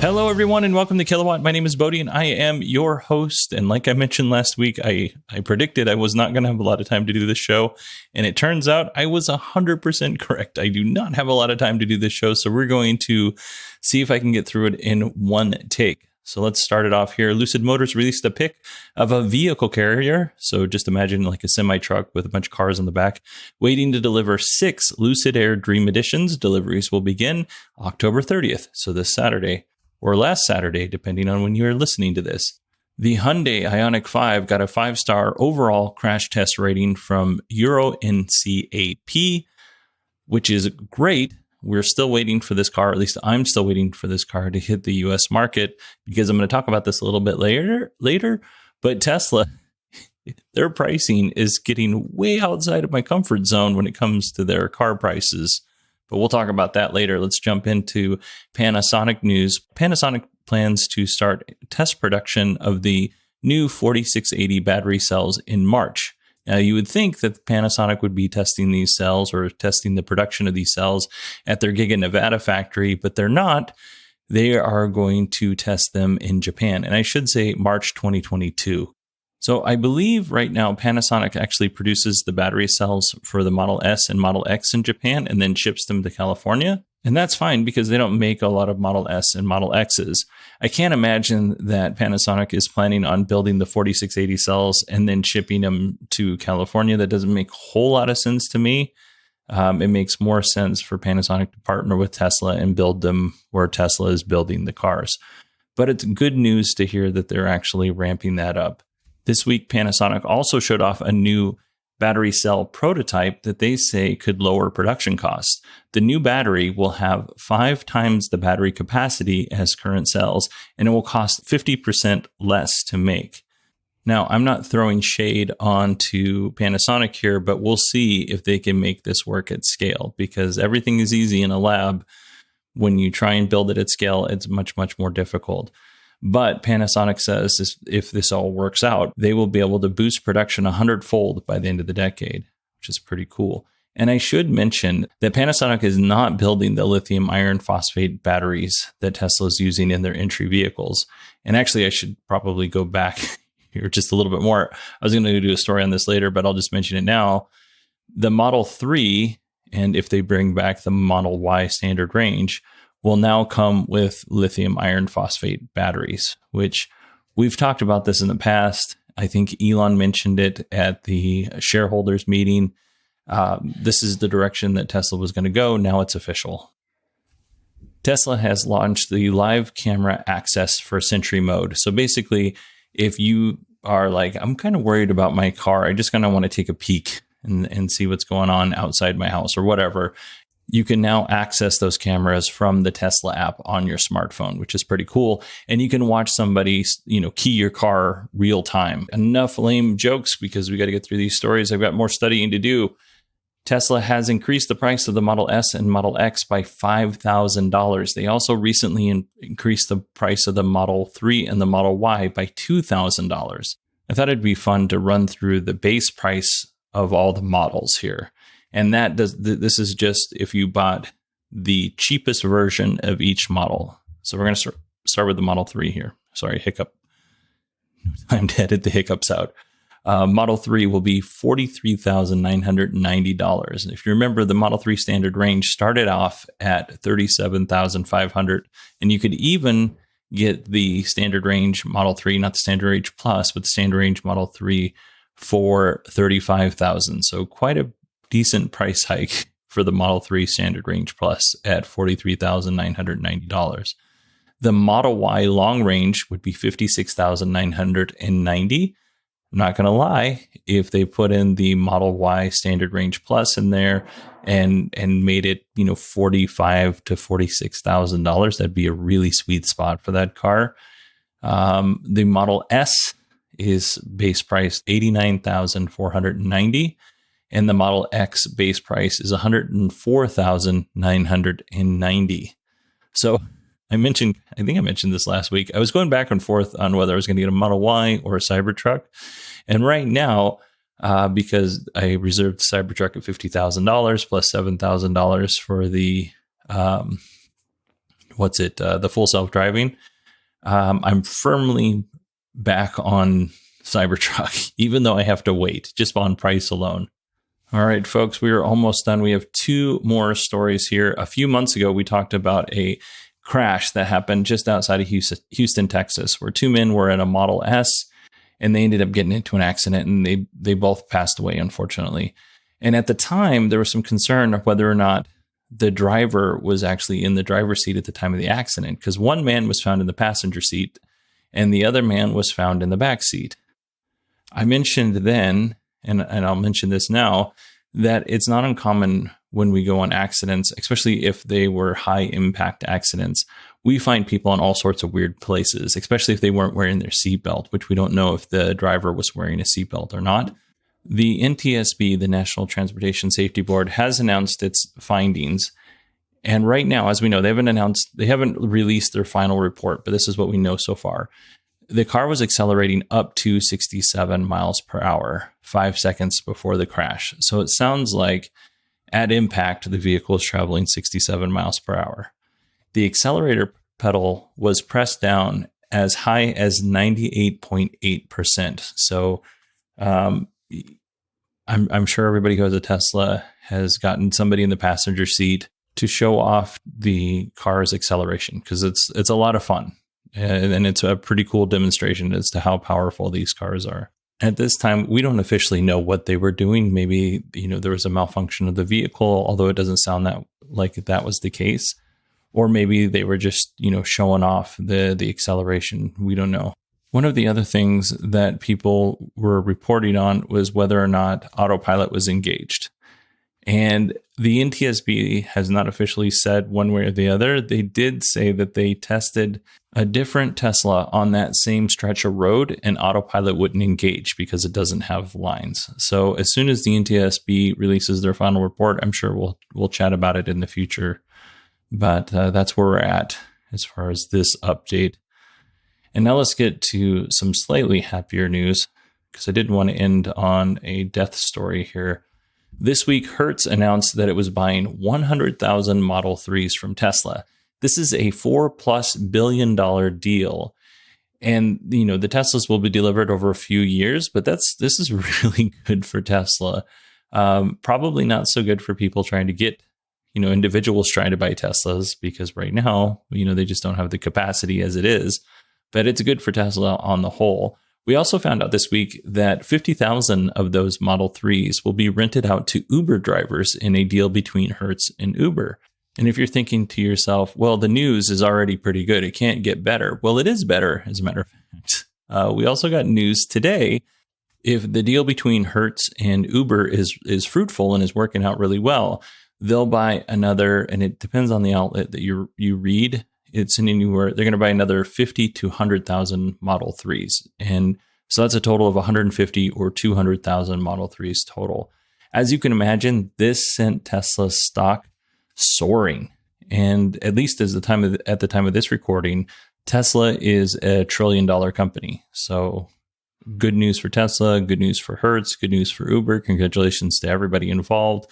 Hello, everyone, and welcome to Kilowatt. My name is Bodie, and I am your host. And like I mentioned last week, I predicted I was not going to have a lot of time to do this show. And it turns out I was 100% correct. I do not have a lot of time to do this show. So we're going to see if I can get through it in one take. So let's start it off here. Lucid Motors released a pic of a vehicle carrier. So just imagine like a semi-truck with a bunch of cars on the back, waiting to deliver 6 Lucid Air Dream Editions. Deliveries will begin October 30th. So this Saturday. Or last Saturday, depending on when you are listening to this. The Hyundai Ioniq 5 got a 5-star overall crash test rating from Euro NCAP, which is great. We're still waiting for this car, at least I'm still waiting for this car to hit the US market, because I'm going to talk about this a little bit later. But Tesla, their pricing is getting way outside of my comfort zone when it comes to their car prices. But we'll talk about that later. Let's jump into Panasonic news. Panasonic plans to start test production of the new 4680 battery cells in March. Now, you would think that Panasonic would be testing these cells or testing the production of these cells at their Giga Nevada factory, but they're not. They are going to test them in Japan. And I should say March 2022. So I believe right now Panasonic actually produces the battery cells for the Model S and Model X in Japan and then ships them to California. And that's fine because they don't make a lot of Model S and Model X's. I can't imagine that Panasonic is planning on building the 4680 cells and then shipping them to California. That doesn't make a whole lot of sense to me. It makes more sense for Panasonic to partner with Tesla and build them where Tesla is building the cars. But it's good news to hear that they're actually ramping that up. This week, Panasonic also showed off a new battery cell prototype that they say could lower production costs. The new battery will have 5 times the battery capacity as current cells, and it will cost 50% less to make. Now, I'm not throwing shade onto Panasonic here, but we'll see if they can make this work at scale, because everything is easy in a lab. When you try and build it at scale, it's much, much more difficult. But Panasonic says if this all works out, they will be able to boost production 100-fold by the end of the decade, which is pretty cool. And I should mention that Panasonic is not building the lithium iron phosphate batteries that Tesla is using in their entry vehicles. And actually, I should probably go back here just a little bit more. I was going to do a story on this later, but I'll just mention it now. The Model 3, and if they bring back the Model Y standard range, will now come with lithium iron phosphate batteries, which we've talked about this in the past. I think Elon mentioned it at the shareholders meeting. This is the direction that Tesla was going to go. Now it's official. Tesla has launched the live camera access for Sentry mode. So basically, if you are like, I'm kind of worried about my car, I just kind of want to take a peek and see what's going on outside my house or whatever, you can now access those cameras from the Tesla app on your smartphone, which is pretty cool. And you can watch somebody, key your car real time. Enough lame jokes because we got to get through these stories. I've got more studying to do. Tesla has increased the price of the Model S and Model X by $5,000. They also recently increased the price of the Model 3 and the Model Y by $2,000. I thought it'd be fun to run through the base price of all the models here. And this is just if you bought the cheapest version of each model. So we're going to start with the Model 3 here. Sorry, hiccup. Time to edit the hiccups out. Model 3 will be $43,990. And if you remember, the Model 3 standard range started off at $37,500. And you could even get the standard range Model 3, not the standard range plus, but the standard range Model 3 for $35,000. So quite a decent price hike for the Model 3 Standard Range Plus at $43,990. The Model Y Long Range would be $56,990. I'm not going to lie, if they put in the Model Y Standard Range Plus in there and made it, $45,000 to $46,000, that'd be a really sweet spot for that car. The Model S is base price $89,490. And the Model X base price is $104,990. So I think I mentioned this last week. I was going back and forth on whether I was going to get a Model Y or a Cybertruck. And right now, because I reserved the Cybertruck at $50,000 plus $7,000 for the the full self-driving. I'm firmly back on Cybertruck, even though I have to wait just on price alone. All right, folks, we are almost done. We have two more stories here. A few months ago, we talked about a crash that happened just outside of Houston, Texas, where two men were in a Model S, and they ended up getting into an accident, and they both passed away, unfortunately. And at the time, there was some concern of whether or not the driver was actually in the driver's seat at the time of the accident, because one man was found in the passenger seat, and the other man was found in the back seat. I mentioned then, and I'll mention this now, that it's not uncommon when we go on accidents, especially if they were high impact accidents, we find people in all sorts of weird places, especially if they weren't wearing their seatbelt, which we don't know if the driver was wearing a seatbelt or not. The NTSB, the National Transportation Safety Board, has announced its findings. And right now, as we know, they haven't released their final report, but this is what we know so far. The car was accelerating up to 67 miles per hour, 5 seconds before the crash. So it sounds like at impact, the vehicle is traveling 67 miles per hour. The accelerator pedal was pressed down as high as 98.8%. So I'm sure everybody who has a Tesla has gotten somebody in the passenger seat to show off the car's acceleration, because it's a lot of fun. And it's a pretty cool demonstration as to how powerful these cars are. At this time, we don't officially know what they were doing. Maybe, there was a malfunction of the vehicle, although it doesn't sound like that was the case. Or maybe they were just, showing off the acceleration. We don't know. One of the other things that people were reporting on was whether or not autopilot was engaged. And the NTSB has not officially said one way or the other. They did say that they tested a different Tesla on that same stretch of road, and autopilot wouldn't engage because it doesn't have lines. So as soon as the NTSB releases their final report, I'm sure we'll chat about it in the future. But that's where we're at as far as this update. And now let's get to some slightly happier news, because I didn't want to end on a death story here. This week, Hertz announced that it was buying 100,000 Model 3s from Tesla. This is a $4+ billion deal. And, the Teslas will be delivered over a few years, but this is really good for Tesla. Probably not so good for people trying to get, individuals trying to buy Teslas, because right now, they just don't have the capacity as it is. But it's good for Tesla on the whole. We also found out this week that 50,000 of those Model 3s will be rented out to Uber drivers in a deal between Hertz and Uber. And if you're thinking to yourself, well, the news is already pretty good, it can't get better. Well, it is better, as a matter of fact. We also got news today. If the deal between Hertz and Uber is fruitful and is working out really well, they'll buy another, and it depends on the outlet that you read. It's anywhere, they're going to buy another 50 to 100,000 Model 3s. And so that's a total of 150 or 200,000 Model 3s total. As you can imagine, this sent Tesla's stock soaring. And at least at the time of this recording, Tesla is a $1 trillion company. So good news for Tesla, good news for Hertz, good news for Uber. Congratulations to everybody involved,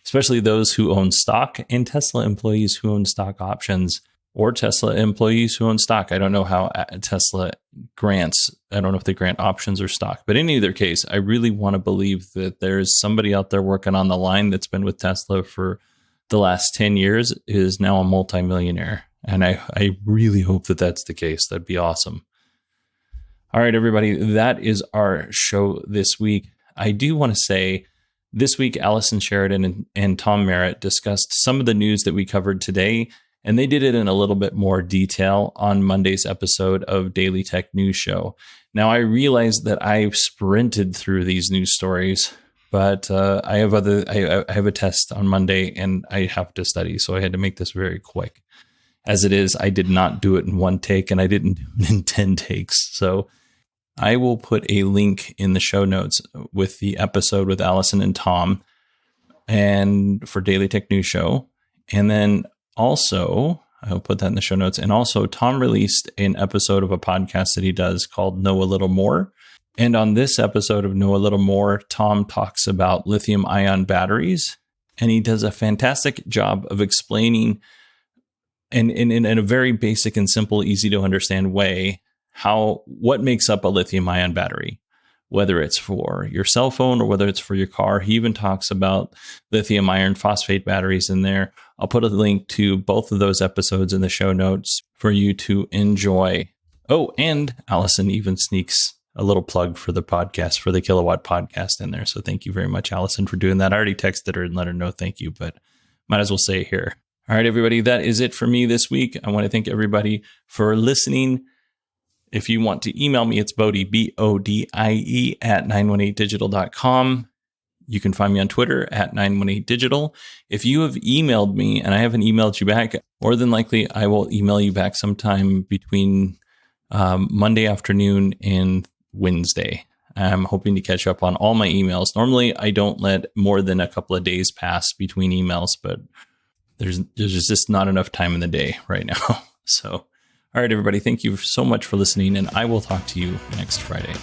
especially those who own stock and Tesla employees who own stock options, or Tesla employees who own stock. I don't know how Tesla grants. I don't know if they grant options or stock. But in either case, I really want to believe that there's somebody out there working on the line that's been with Tesla for the last 10 years, is now a multimillionaire. And I really hope that that's the case. That'd be awesome. All right, everybody, that is our show this week. I do want to say, this week, Allison Sheridan and Tom Merritt discussed some of the news that we covered today, and they did it in a little bit more detail on Monday's episode of Daily Tech News Show. Now, I realize that I've sprinted through these news stories, but I have a test on Monday, and I have to study, so I had to make this very quick. As it is, I did not do it in one take, and I didn't do it in 10 takes. So I will put a link in the show notes with the episode with Allison and Tom, and for Daily Tech News Show. And then also, I'll put that in the show notes. And also, Tom released an episode of a podcast that he does called Know a Little More. And on this episode of Know a Little More, Tom talks about lithium-ion batteries. And he does a fantastic job of explaining and in a very basic and simple, easy to understand way, what makes up a lithium ion battery, whether it's for your cell phone or whether it's for your car. He even talks about lithium iron phosphate batteries in there. I'll put a link to both of those episodes in the show notes for you to enjoy. Oh, and Allison even sneaks a little plug for the podcast, for the Kilowatt podcast in there. So thank you very much, Allison, for doing that. I already texted her and let her know thank you, but might as well say it here. All right, everybody, that is it for me this week. I want to thank everybody for listening. If you want to email me, it's Bodie, BODIE at 918digital.com. You can find me on Twitter at 918digital. If you have emailed me and I haven't emailed you back, more than likely I will email you back sometime between Monday afternoon and Wednesday. I'm hoping to catch up on all my emails. Normally, I don't let more than a couple of days pass between emails, but there's just not enough time in the day right now. So, all right, everybody, thank you so much for listening, and I will talk to you next Friday.